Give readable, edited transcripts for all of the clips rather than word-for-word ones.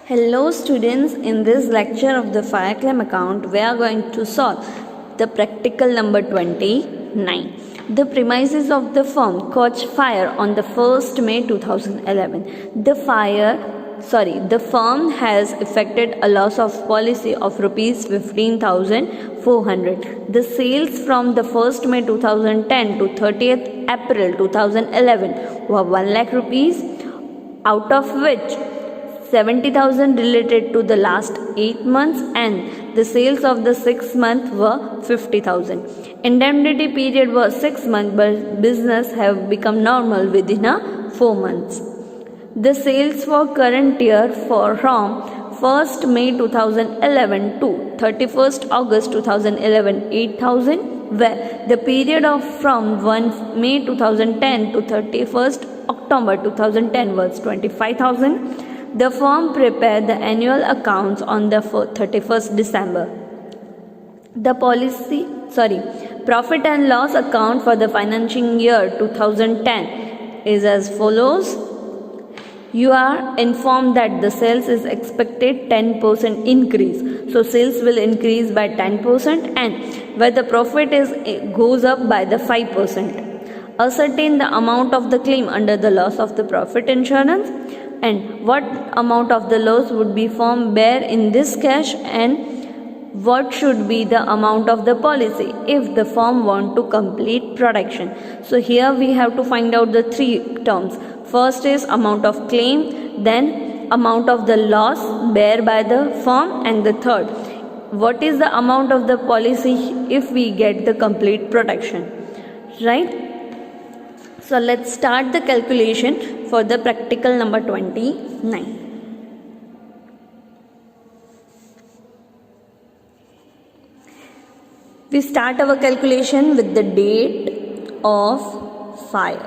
Hello students, in this lecture of the fire claim account, we are going to solve the practical number 29. The premises of the firm caught fire on the 1st May 2011. The firm has effected a loss of policy of rupees 15,400. The sales from the 1st May 2010 to 30th April 2011 were 1 lakh rupees, out of which 70,000 related to the last 8 months and the sales of the 6th month were 50,000. Indemnity period was 6 months, but business have become normal within 4 months. The sales for current year from 1st May 2011 to 31st August 2011 8,000, where the period of from 1 May 2010 to 31st October 2010 was 25,000. The firm prepared the annual accounts on the 31st December. The profit and loss account for the financial year 2010 is as follows. You are informed that the sales is expected 10% increase. So sales will increase by 10% and where the profit goes up by the 5%. Ascertain the amount of the claim under the loss of the profit insurance and what amount of the loss would be firm bear in this cash and what should be the amount of the policy if the firm want to complete production. So here we have to find out the three terms. First is amount of claim, then amount of the loss bear by the firm, and the third, what is the amount of the policy if we get the complete production, right? So let's start the calculation for the practical number 29. We start our calculation with the date of fire.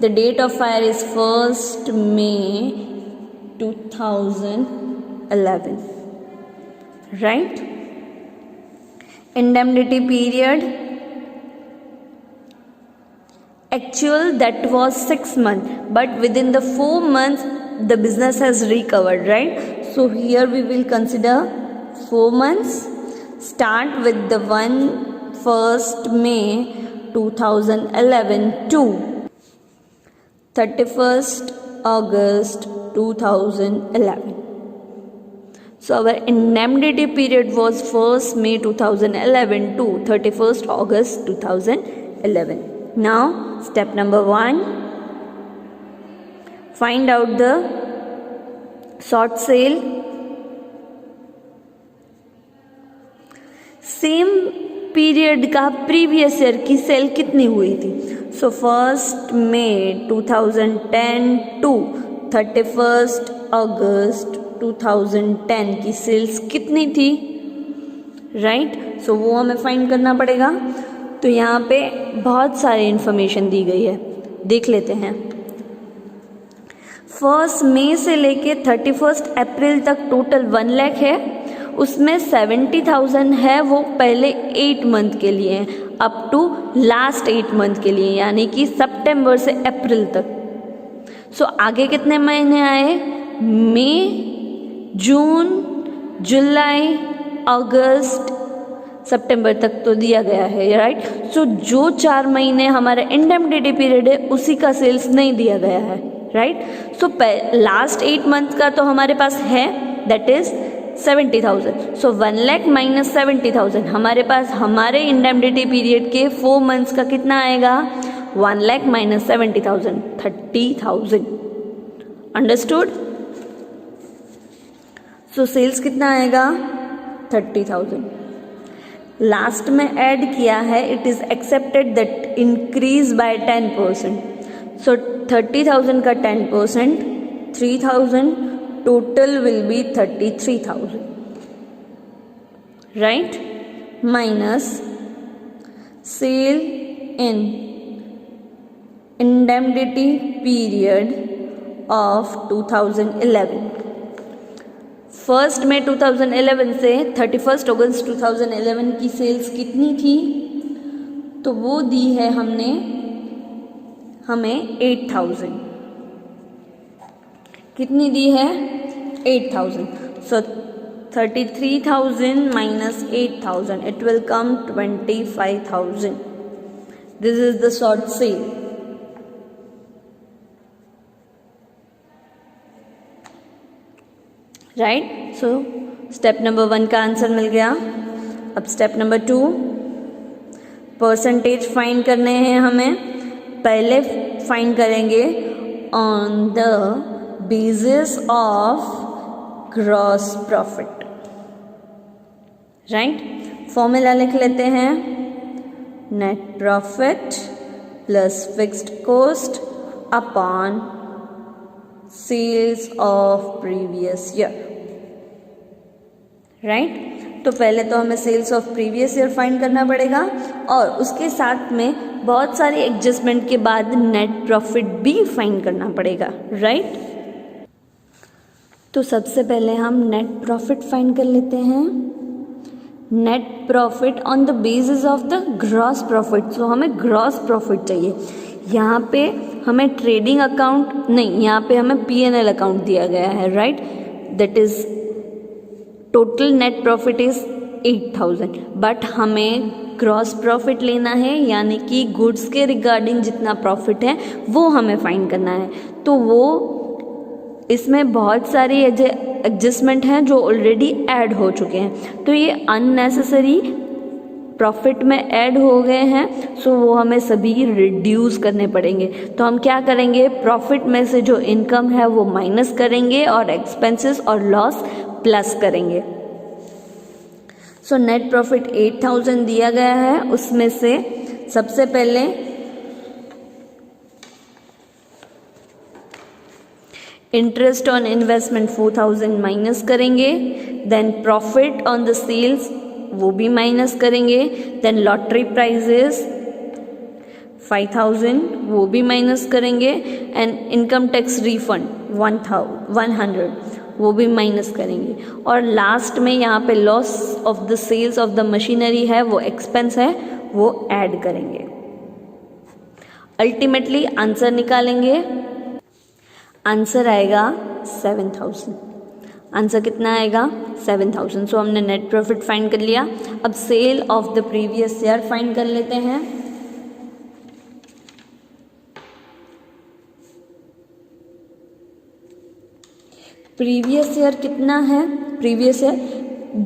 The date of fire is 1st May 2011, right? Indemnity period actual, that was 6 months, but within the 4 months the business has recovered, right? So here we will consider 4 months. Start with the 1st May 2011 to 31st August 2011. So our indemnity period was 1st May 2011 to 31st August 2011. Now, step number 1, find out the short sale. Same period का previous year की cell कितनी हुई थी? सो 1st May 2010 to 31st August 2010 की sales कितनी थी, right? सो वो हमें फाइंड करना पड़ेगा. तो यहाँ पे बहुत सारी इन्फॉर्मेशन दी गई है, देख लेते हैं. 1st May से लेके 31st अप्रैल तक टोटल 1 लाख है. उसमें 70,000 है वो पहले 8 मंथ के लिए है, अप टू लास्ट 8 मंथ के लिए, यानी कि सितंबर से अप्रैल तक. सो आगे कितने महीने आए? मई, जून, जुलाई, अगस्त, सितंबर तक तो दिया गया है, राइट? सो जो 4 महीने हमारा इंडेमनिटी पीरियड है उसी का सेल्स नहीं दिया गया है, राइट? सो लास्ट 8 मंथ का तो हमारे पास है, that is 70,000. So 1 lakh minus 70,000 हमारे पास हमारे इंडेमनिटी पीरियड के 4 मंथ्स का कितना आएगा? 1 lakh minus 70,000, 30,000. Understood? So sales कितना आएगा? 30,000. लास्ट में ऐड किया है, it is accepted that increase by 10%. So 30,000 का 10%, 3,000, total will be 33,000, right? Minus sale in indemnity period of 2011. 1st May 2011 से 31st August 2011 की सेल्स कितनी थी? तो वो दी है हमें 8,000. कितनी दी है? 8,000. So 33,000 minus 8,000, it will come 25,000. This is the short sale. Right. So step number 1 का आंसर मिल गया. अब स्टेप नंबर 2, परसेंटेज फाइंड करने हैं हमें. पहले फाइंड करेंगे on the basis of gross profit. Right. Formula लिख लेते हैं. Net profit plus fixed cost upon sales of previous year. Right. तो पहले तो हमें sales of previous year find करना पड़ेगा और उसके साथ में बहुत सारी एडजस्टमेंट के बाद नेट प्रॉफिट भी फाइंड करना पड़ेगा. राइट. तो सबसे पहले हम नेट प्रॉफिट फाइंड कर लेते हैं. Net profit on the basis of the gross profit. So हमें ग्रॉस प्रॉफिट चाहिए. यहाँ पे हमें ट्रेडिंग अकाउंट नहीं, यहाँ पे हमें P&L अकाउंट दिया गया है. Right. That is total net profit is 8,000, but हमें ग्रॉस प्रॉफिट लेना है, यानी कि गुड्स के रिगार्डिंग जितना प्रॉफिट है वो हमें फाइंड करना है. तो वो इसमें बहुत सारी एडजस्टमेंट हैं जो ऑलरेडी ऐड हो चुके हैं. तो ये अननेसेसरी प्रॉफिट में ऐड हो गए हैं. सो वो हमें सभी रिड्यूस करने पड़ेंगे. तो हम क्या करेंगे, प्रॉफिट में से जो इनकम है वो माइनस करेंगे और एक्सपेंसेस और लॉस प्लस करेंगे. सो नेट प्रॉफिट 8,000 दिया गया है. उसमें से सबसे पहले इंटरेस्ट ऑन इन्वेस्टमेंट 4,000 माइनस करेंगे. Then profit on the sales वो भी माइनस करेंगे. देन लॉटरी प्राइजेस 5,000 वो भी माइनस करेंगे. एंड इनकम टैक्स रिफंड 100 वो भी माइनस करेंगे. और लास्ट में यहाँ पे loss of the sales of the machinery है, वो एक्सपेंस है, वो ऐड करेंगे. अल्टीमेटली आंसर निकालेंगे. आंसर आएगा 7,000. आंसर कितना आएगा, 7,000. सो हमने नेट प्रॉफिट फाइंड कर लिया. अब sale of the previous year find कर लेते हैं. प्रीवियस ईयर कितना है, प्रीवियस ईयर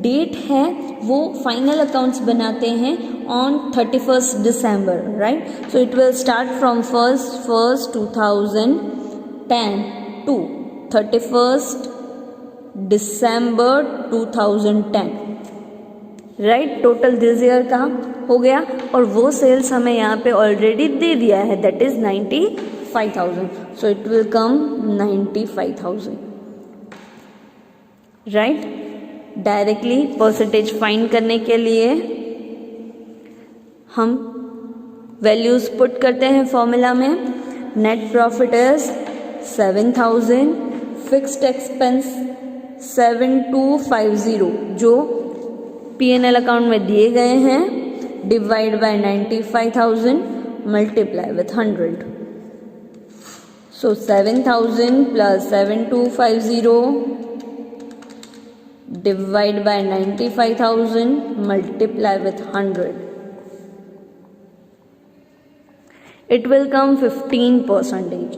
डेट है वो फाइनल अकाउंट्स बनाते हैं on 31st December. Right. So it will start from 1st 2010 to 31st December 2010. Right. Total this year का हो गया और वो सेल्स हमें यहाँ पे ऑलरेडी दे दिया है, that is 95,000. So it will come 95,000. Right. Directly percentage find करने के लिए हम वैल्यूज पुट करते हैं फॉर्मूला में. Net profit is 7,000, fixed expense 7,250 जो P&L अकाउंट में दिए गए हैं, divide by 95,000 multiply with 100. So 7,000 plus 7,250 divide by 95,000 multiply with 100. It will come 15%.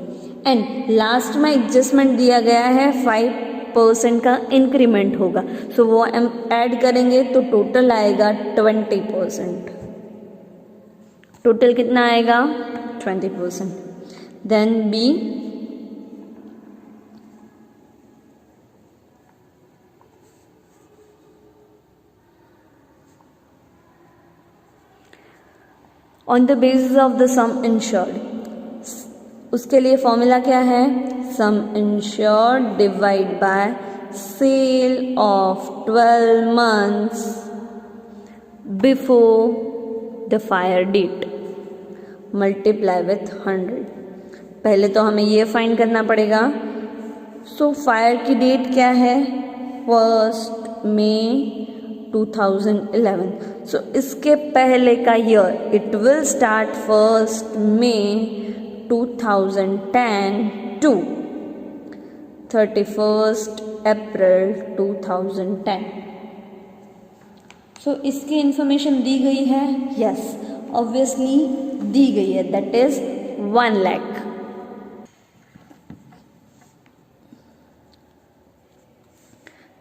And last में एडजस्टमेंट दिया गया है 5% का इंक्रीमेंट होगा. सो वो हम ऐड करेंगे तो टोटल आएगा 20%. टोटल कितना आएगा, 20%. Then B, on the basis of the sum insured. उसके लिए फॉर्मूला क्या है, sum insured divide by sale of 12 months before the fire date multiply with 100. पहले तो हमें ये फाइंड करना पड़ेगा. सो फायर की डेट क्या है, 1 May 2011. सो इसके पहले का year it will start 1 May 2010 to 31st April 2010. So इसकी इंफॉर्मेशन दी गई है, यस ऑब्वियसली दी गई है, that is 1 lakh.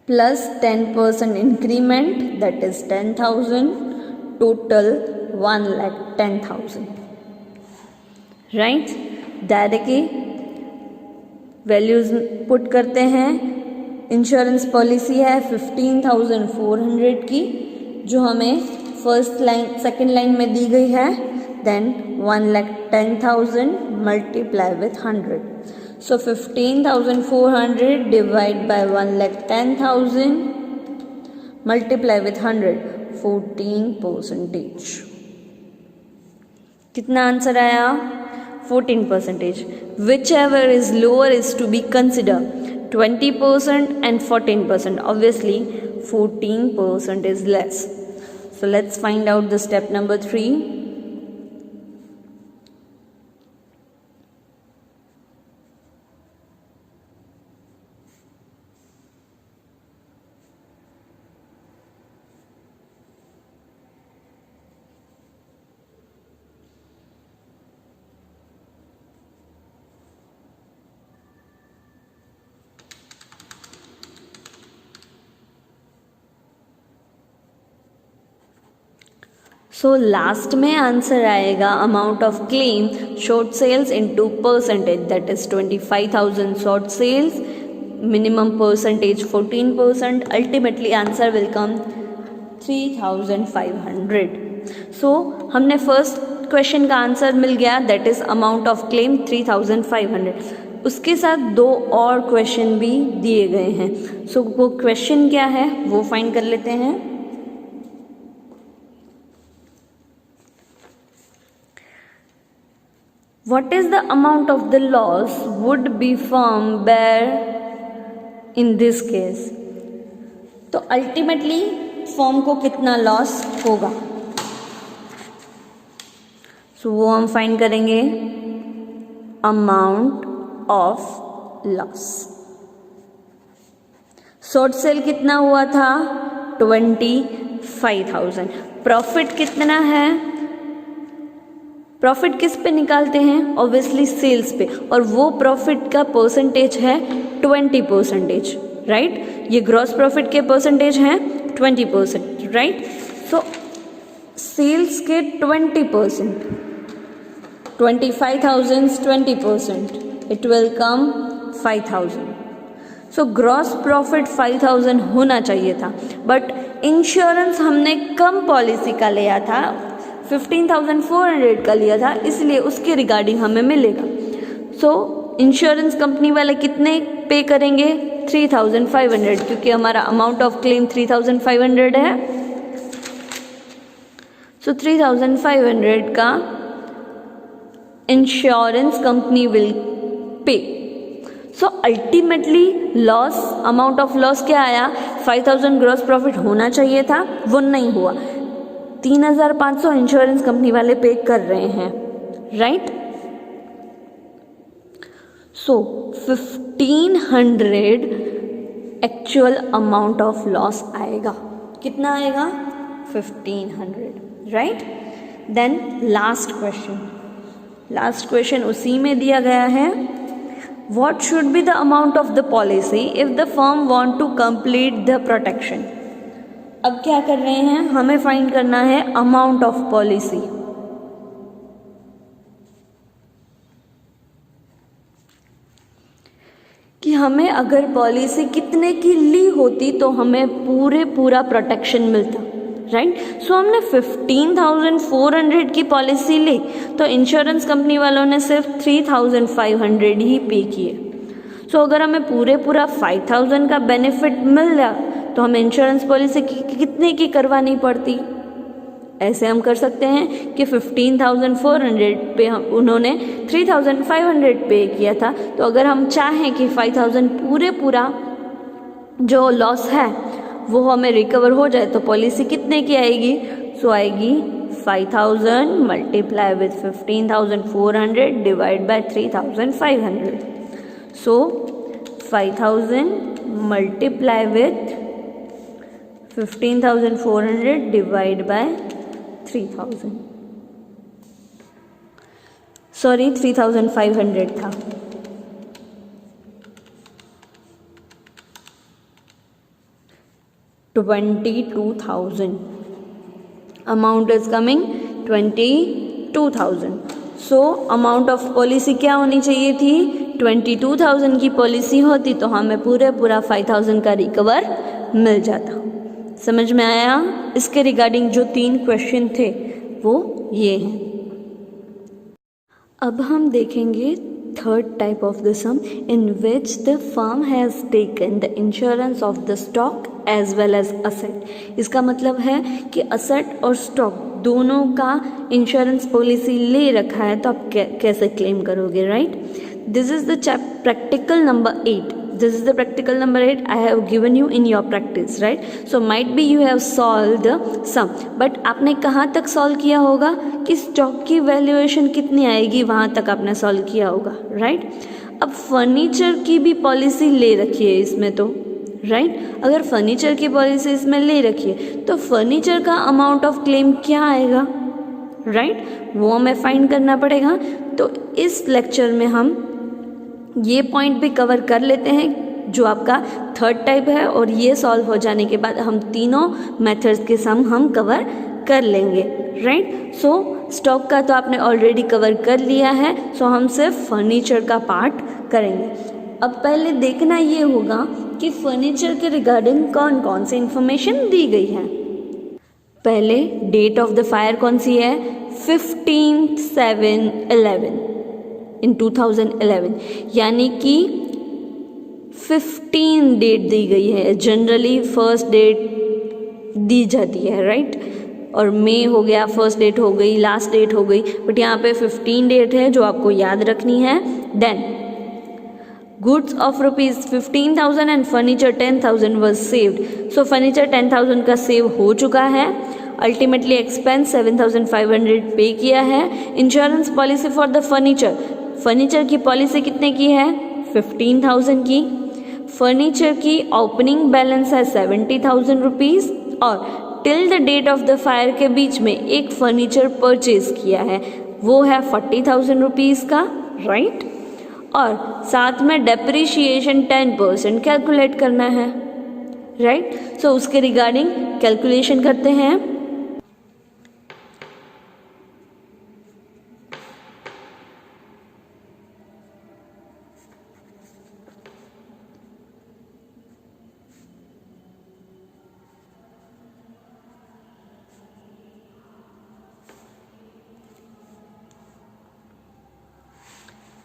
Plus 10% increment that is 10,000, total 1,10,000. Right, directly values put करते हैं. इंश्योरेंस पॉलिसी है 15,400 की, जो हमें फर्स्ट लाइन सेकेंड लाइन में दी गई है. Then 1,10,000 multiply with 100. So 15,400 divide by 1,10,000 multiply with 100, 14%. कितना आंसर आया? 14%. Whichever is lower is to be considered, 20% and 14%. Obviously 14% is less. So let's find out the step number 3. So last में answer आएगा amount of claim short sales into percentage, that is 25,000 short sales, minimum percentage 14%. Ultimately answer will come 3,500. So हमने first question का answer मिल गया, that is amount of claim 3,500. उसके साथ 2 और question भी दिए गए हैं. सो वो क्वेश्चन क्या है वो फाइंड कर लेते हैं. What is the amount of the loss would be firm bear in this case? तो अल्टीमेटली फर्म को कितना लॉस होगा, सो वो हम फाइंड करेंगे. Amount of loss, short cell कितना हुआ था? 25,000. प्रॉफिट कितना है? प्रॉफिट किस पे निकालते हैं? ऑब्वियसली सेल्स पे, और वो प्रॉफिट का परसेंटेज है 20%. राइट, ये ग्रॉस प्रॉफिट के परसेंटेज हैं 20%. राइट, सो सेल्स के 20%, 25,000 20%, it will come 5,000. So gross profit 5,000 होना चाहिए था, बट इंश्योरेंस हमने कम पॉलिसी का लिया था, 15,400 का लिया था, इसलिए उसके रिगार्डिंग हमें मिलेगा. सो इंश्योरेंस कंपनी वाले कितने पे करेंगे? 3,500, क्योंकि हमारा अमाउंट ऑफ क्लेम 3,500 है. सो 3,500 का insurance company will pay. So ultimately loss, amount of loss क्या आया? 5,000 ग्रॉस प्रॉफिट होना चाहिए था, वो नहीं हुआ. 3,500 इंश्योरेंस कंपनी वाले पे कर रहे हैं. Right, so 1,500 actual amount of loss आएगा. कितना आएगा? 1,500. राइट, देन लास्ट क्वेश्चन उसी में दिया गया है. What should be the amount of the policy if the firm want to complete the protection. अब क्या कर रहे हैं? हमें फाइंड करना है अमाउंट ऑफ पॉलिसी. कि हमें अगर पॉलिसी कितने की ली होती तो हमें पूरा प्रोटेक्शन मिलता. राइट, सो हमने 15,400 की पॉलिसी ली, तो इंश्योरेंस कंपनी वालों ने सिर्फ 3,500 ही पे किए. सो अगर हमें पूरा 5,000 का बेनिफिट मिल रहा तो हमें इंश्योरेंस पॉलिसी कितने की करवानी पड़ती? ऐसे हम कर सकते हैं कि 15,400 पे उन्होंने 3,500 पे किया था, तो अगर हम चाहें कि 5,000 पूरा जो लॉस है वो हमें रिकवर हो जाए तो पॉलिसी कितने की आएगी? सो आएगी 5,000 multiply with 15,400 divide by 3,500. So 5,000 multiply with 15,400 divide by 3,000. Sorry 3,500 था. $22,000. Amount is coming 22,000. So amount of policy क्या होनी चाहिए थी? 22,000 की पॉलिसी होती तो हमें पूरा 5,000 का रिकवर मिल जाता. समझ में आया? इसके रिगार्डिंग जो 3 क्वेश्चन थे वो ये हैं. अब हम देखेंगे third type of the sum in which the firm has taken the insurance of the stock as well as asset. इसका मतलब है कि असेट और स्टॉक दोनों का इंश्योरेंस पॉलिसी ले रखा है, तो आप कैसे क्लेम करोगे, right? This is the practical number 8. This is the practical number 8 I have given you in your practice, right? So might be you have solved the sum, but आपने कहाँ तक सॉल्व किया होगा कि स्टॉक की valuation कितनी आएगी वहाँ तक आपने सॉल्व किया होगा, राइट? अब फर्नीचर की भी पॉलिसी ले रखी है इसमें तो, राइट? अगर फर्नीचर की पॉलिसी इसमें ले रखी है तो फर्नीचर का अमाउंट ऑफ क्लेम क्या आएगा, राइट? वो हमें फाइंड करना पड़ेगा. तो इस लेक्चर में हम ये पॉइंट भी कवर कर लेते हैं जो आपका थर्ड टाइप है, और ये सॉल्व हो जाने के बाद हम तीनों मेथड्स के सम हम कवर कर लेंगे, राइट? सो स्टॉक का तो आपने ऑलरेडी कवर कर लिया है, सो हम सिर्फ फर्नीचर का पार्ट करेंगे. अब पहले देखना ये होगा कि फर्नीचर के रिगार्डिंग कौन कौन सी इंफॉर्मेशन दी गई है. पहले डेट ऑफ द फायर कौन सी है? 15/7/11 इन 2011, यानी कि 15 डेट दी गई है. जनरली फर्स्ट डेट दी जाती है, राइट? और मई हो गया, फर्स्ट डेट हो गई, लास्ट डेट हो गई, बट यहाँ पे 15 डेट है जो आपको याद रखनी है. Then goods of ₹15,000 and furniture 10,000 was saved. So furniture 10,000 का सेव हो चुका है. अल्टीमेटली एक्सपेंस 7,500 पे किया है. Insurance policy for the furniture की पॉलिसी कितने की है? 15,000 की. फर्नीचर की ओपनिंग बैलेंस है 70,000 रुपीज़, और till the date of the fire के बीच में एक फर्नीचर परचेज किया है, वो है 40,000 रुपीज़ का, राइट? और साथ में डेप्रिशिएशन 10% कैलकुलेट करना है, राइट? सो उसके रिगार्डिंग कैलकुलेशन करते हैं.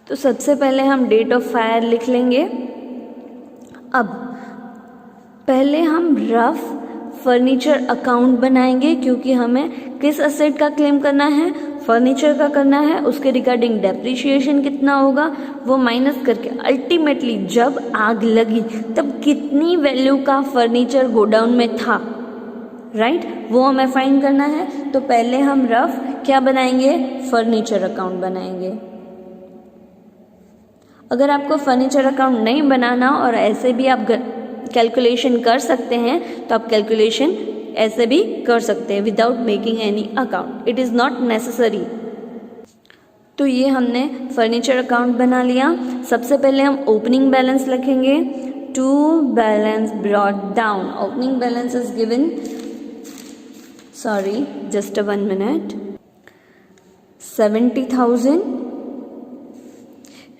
तो सबसे पहले हम डेट ऑफ फायर लिख लेंगे. अब पहले हम रफ फर्नीचर अकाउंट बनाएंगे, क्योंकि हमें किस असेट का क्लेम करना है? फर्नीचर का करना है. उसके रिगार्डिंग डेप्रिशिएशन कितना होगा वो माइनस करके अल्टीमेटली जब आग लगी तब कितनी वैल्यू का फर्नीचर गोडाउन में था, राइट? वो हमें फाइंड करना है. तो पहले हम रफ क्या बनाएंगे? फर्नीचर अकाउंट बनाएंगे. अगर आपको फर्नीचर अकाउंट नहीं बनाना और ऐसे भी आप कैलकुलेशन कर सकते हैं, तो आप कैलकुलेशन ऐसे भी कर सकते हैं without making any account. It is not necessary. तो ये हमने फर्नीचर अकाउंट बना लिया. सबसे पहले हम ओपनिंग बैलेंस लिखेंगे. To balance brought down. Opening balance is given, sorry just 1 minute, 70,000,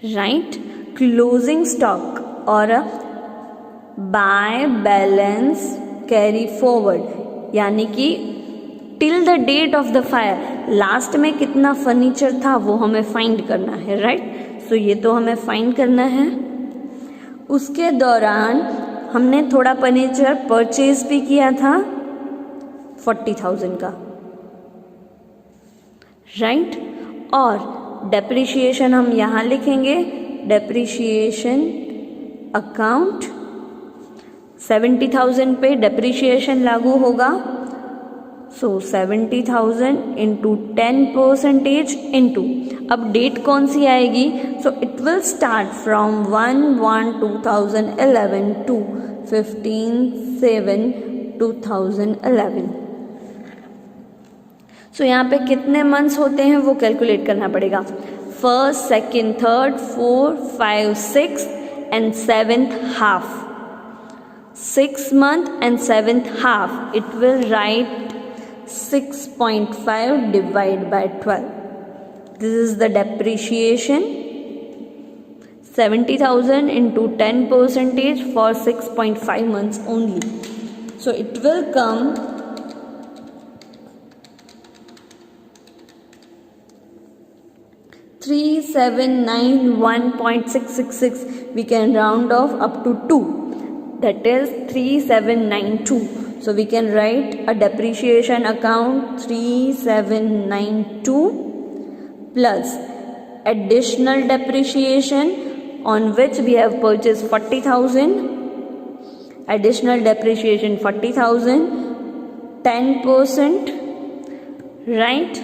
right? Closing stock और बाय बैलेंस कैरी फॉरवर्ड, यानी कि till the date of the fire last में कितना फर्नीचर था वो हमें फाइंड करना है, राइट? सो ये तो हमें फाइंड करना है. उसके दौरान हमने थोड़ा फर्नीचर परचेज भी किया था 40,000 का, राइट? और डेप्रिशिएशन हम यहाँ लिखेंगे. डेप्रिशिएशन अकाउंट 70,000 पे डेप्रिशिएशन लागू होगा. सो 70,000 इंटू 10% इंटू अब डेट कौन सी आएगी? So it will start from 1/1/2011 to 15/7/2011। So यहाँ पे कितने मंथ्स होते हैं वो कैलकुलेट करना पड़ेगा। First, second, third, 4, 5, 6 and 7th half. 6 month and 7th half, it will write 6.5 divided by 12. This is the depreciation. 70,000 into 10% for 6.5 months only. So it will come 3791.666. We can round off up to 2. That is 3792. So we can write a depreciation account 3792 plus additional depreciation on which we have purchased 40,000. Additional depreciation 40,000, 10%, right?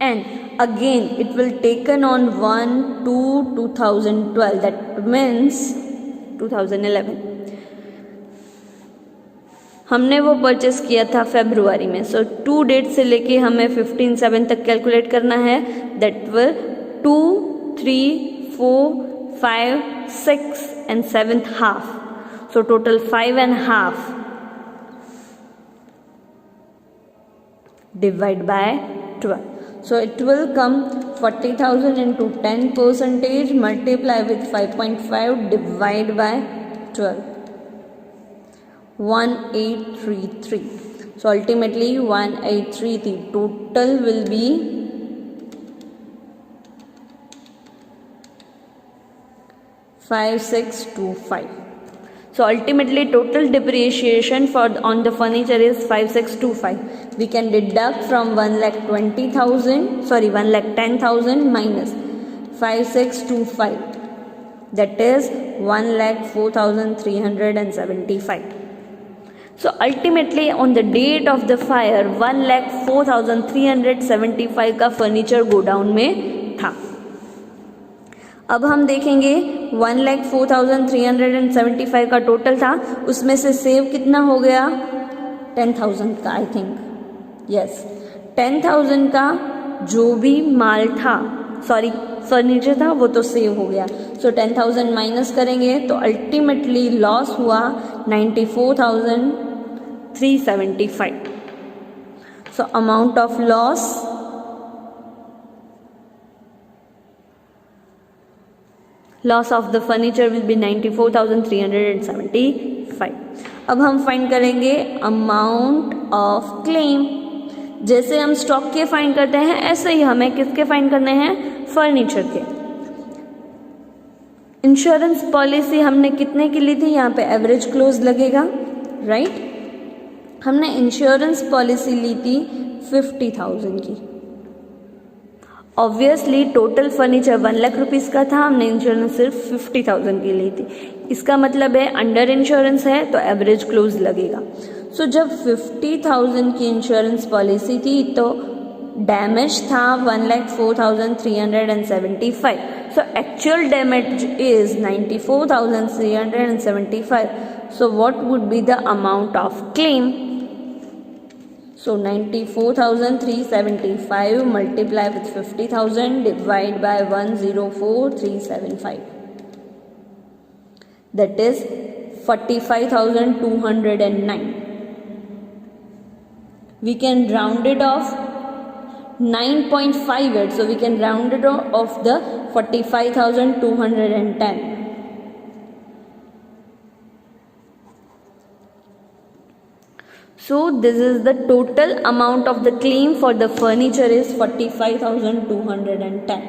And again it will taken on 1/2/2012. That means 2011 हमने वो purchase किया था February में। सो 2 date से लेके हमें 15/7 तक calculate करना है। That will 2, 3, 4, 5, 6 and 7th half. So total 5.5 divide by 12. So it will come 40,000 into 10% multiply with 5.5 divide by 12. 1833. So ultimately 1833 total will be 5625. So ultimately total depreciation on the furniture is 5625. We can deduct from 1,10,000 minus 5625. That is 1,04,375. So ultimately on the date of the fire 1,04,375 का furniture godown में था। अब हम देखेंगे 1,04,375 का total था, उसमें से सेव कितना हो गया? 10,000 का आई थिंक, यस 10,000 का जो भी माल था, सॉरी फर्नीचर था, वो तो सेव हो गया। सो 10,000 माइनस करेंगे तो अल्टीमेटली लॉस हुआ 94,375. So amount of loss of the furniture will be 94,375. अब हम फाइंड करेंगे अमाउंट ऑफ क्लेम। जैसे हम स्टॉक के फाइंड करते हैं ऐसे ही हमें किसके फाइंड करने हैं? फर्नीचर के। इंश्योरेंस पॉलिसी हमने कितने की ली थी? यहाँ पे एवरेज क्लोज लगेगा, राइट? हमने इंश्योरेंस पॉलिसी ली थी 50,000 की। Obviously total furniture 1 lakh rupees का था, हमने इंश्योरेंस सिर्फ 50,000 की ली थी। इसका मतलब है अंडर इंश्योरेंस है तो एवरेज क्लोज लगेगा। सो जब 50,000 की इंश्योरेंस पॉलिसी थी तो डैमेज था 1,04,375. So actual damage is 94,375. So what would be the amount of claim? So 94,375 multiply with 50,000 divide by 104,375. That is 45,209. We can round it off 9.58. So we can round it off the 45,210. So this is the total amount of the claim for the furniture is 45,210.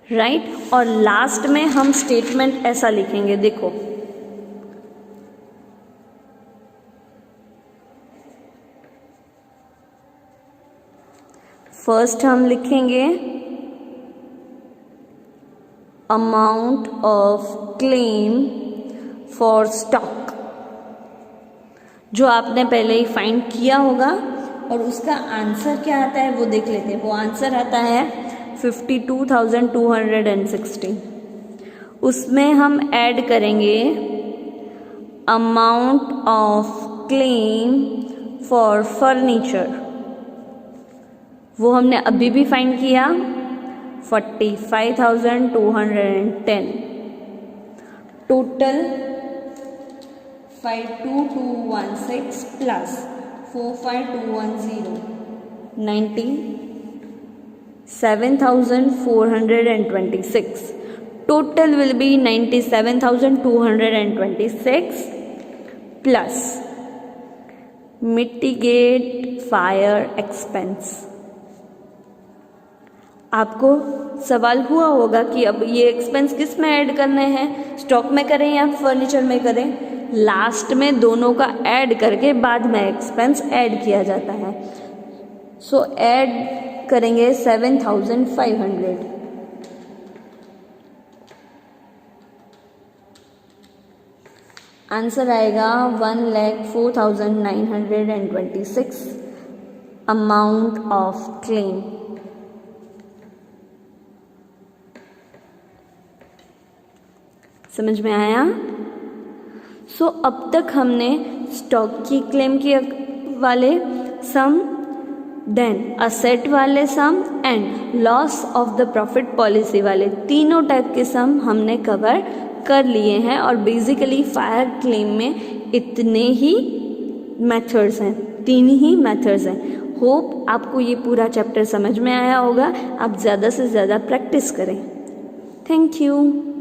Right? और last में हम statement ऐसा लिखेंगे, देखो first हम लिखेंगे amount of claim for stock, जो आपने पहले ही फाइंड किया होगा। और उसका आंसर क्या आता है वो देख लेते हैं। वो आंसर आता है 52,216। उसमें हम ऐड करेंगे amount of claim for furniture, वो हमने अभी भी फाइंड किया 45,210। Total 52,216 plus 45,210 97,426. Total will be 97,226 plus mitigate fire expense. आपको सवाल हुआ होगा कि अब ये एक्सपेंस किस में ऐड करने हैं, स्टॉक में करें या फर्नीचर में करें। लास्ट में दोनों का ऐड करके बाद में एक्सपेंस ऐड किया जाता है। सो ऐड करेंगे 7,500। आंसर आएगा 1,04,926 अमाउंट ऑफ क्लेम। समझ में आया? सो अब तक हमने स्टॉक की क्लेम के वाले सम, देन असेट वाले sum and loss of the profit policy वाले तीनों टाइप के सम हमने कवर कर लिए हैं। और बेसिकली फायर क्लेम में इतने ही मेथड्स हैं, 3 ही मेथड्स हैं। होप आपको ये पूरा चैप्टर समझ में आया होगा। आप ज़्यादा से ज़्यादा प्रैक्टिस करें। Thank you.